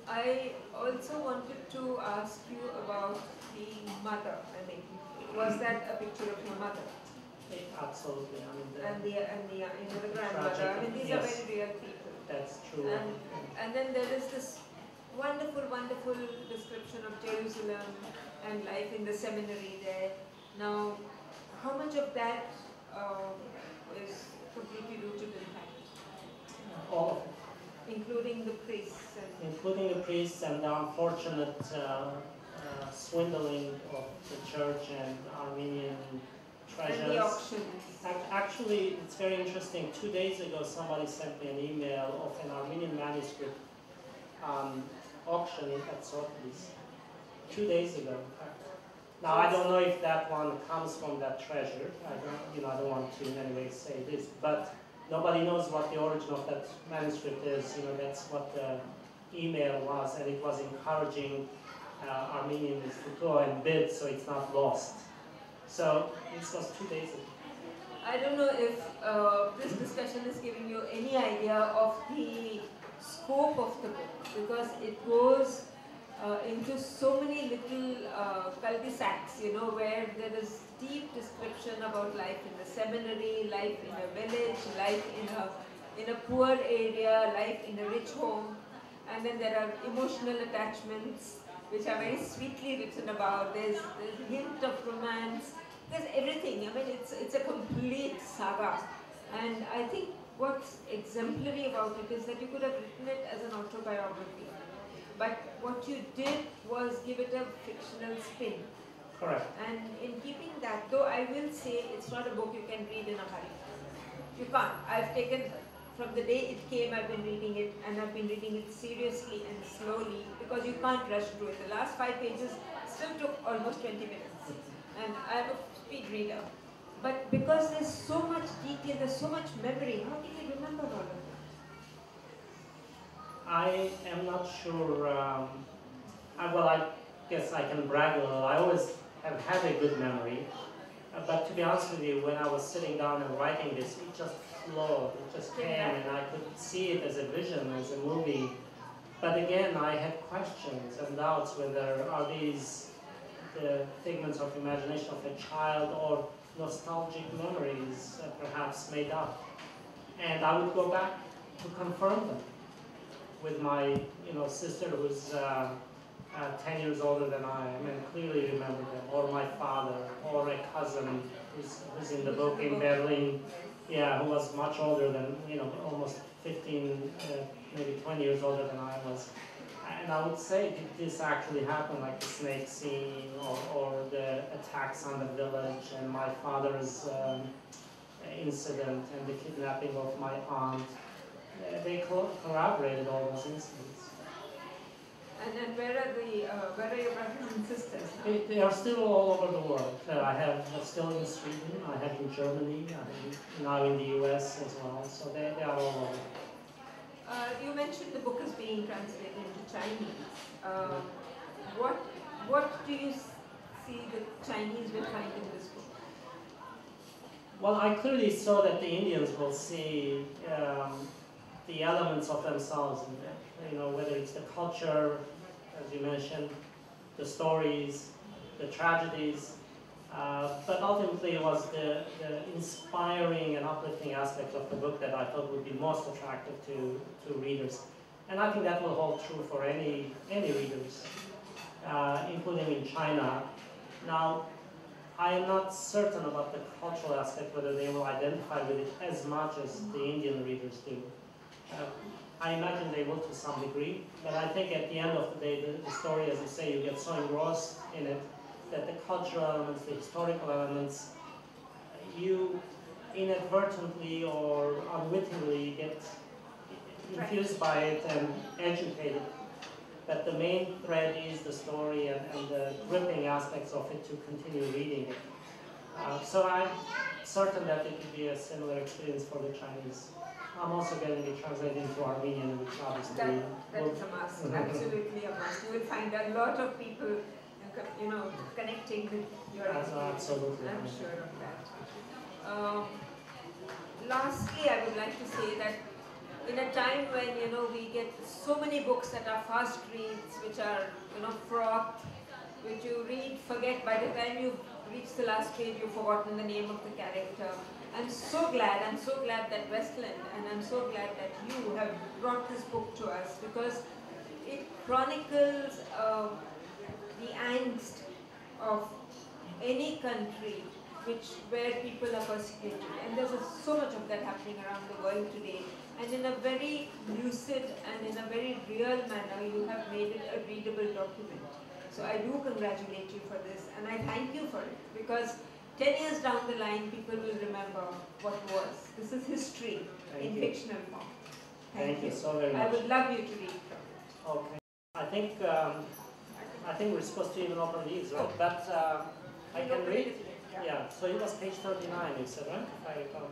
I also wanted to ask you about the mother. I mean, was that a picture of your mother? Absolutely. I mean, the grandmother. I mean, these are very real people. That's true. And then there is this wonderful, wonderful description of Jerusalem and life in the seminary there. Now, how much of that is completely rooted in fact? All of it. Including the priests. Including the priests and the unfortunate swindling of the church and Armenian treasures. And the auctions. Actually, it's very interesting. 2 days ago, somebody sent me an email of an Armenian manuscript auction at Sotheby's. 2 days ago, in fact. Now, I don't know if that one comes from that treasure. I don't want to in any way say this, but nobody knows what the origin of that manuscript is. That's what the email was, and it was encouraging Armenians to go and bid so it's not lost. So this was 2 days ago. I don't know if this discussion is giving you any idea of the scope of the book, because it goes into so many little cul-de-sacs, where there is deep description about life in the seminary, life in a village, life in a poor area, life in a rich home, and then there are emotional attachments which are very sweetly written about. There's a hint of romance. There's everything. I mean, it's a complete saga, and I think what's exemplary about it is that you could have written it as an autobiography, but what you did was give it a fictional spin. Correct. And in keeping that, though I will say it's not a book you can read in a hurry. You can't. I've taken, from the day it came, I've been reading it, and I've been reading it seriously and slowly, because you can't rush through it. The last 5 pages still took almost 20 minutes. And I'm a speed reader. But because there's so much detail, there's so much memory, how can you remember all of that? I am not sure. I guess I can brag a little. I always have had a good memory. But to be honest with you, when I was sitting down and writing this, it just flowed. It just came, and I could see it as a vision, as a movie. But again, I had questions and doubts whether are these the figments of imagination of a child or nostalgic memories perhaps made up. And I would go back to confirm them with my sister, who's 10 years older than I am, and clearly remember them, or my father, or a cousin who's in the book in Berlin, who was much older than, almost 15, maybe 20 years older than I was. And I would say, did this actually happen, like the snake scene, or the attacks on the village, and my father's incident, and the kidnapping of my aunt? They corroborated all those incidents. And then where are your brothers and sisters now? They are still all over the world. I have still in Sweden, I have in Germany, I have now in the US as well, so they are all over. You mentioned the book is being translated into Chinese. What do you see the Chinese will find in this book? Well, I clearly saw that the Indians will see the elements of themselves in it. Whether it's the culture, as you mentioned, the stories, the tragedies, but ultimately it was the inspiring and uplifting aspect of the book that I thought would be most attractive to readers. And I think that will hold true for any readers, including in China. Now, I am not certain about the cultural aspect, whether they will identify with it as much as the Indian readers do. I imagine they will to some degree, but I think at the end of the day, the story, as you say, you get so engrossed in it that the cultural elements, the historical elements, you inadvertently or unwittingly get infused by it and educated. That the main thread is the story and the gripping aspects of it to continue reading it. So I'm certain that it will be a similar experience for the Chinese. I'm also getting it translated into Armenian, which obviously... That is a must, absolutely a must. You will find a lot of people, connecting with your experience. Absolutely. I'm sure of that. Lastly, I would like to say that in a time when, you know, we get so many books that are fast reads, which are, you know, frothed, which you read, forget, by the time you reach the last page, you've forgotten the name of the character. I'm so glad that Westland, and I'm so glad that you have brought this book to us, because it chronicles the angst of any country where people are persecuted. And there's so much of that happening around the world today. And in a very lucid and in a very real manner, you have made it a readable document. So I do congratulate you for this, and I thank you for it, because 10 years down the line, people will remember what was. This is history in fictional form. Thank you so very much. I would love you to read from it. Okay. I think we're supposed to even open these, right? But I can read. Yeah. So it was page 39, you said, right? If I recall.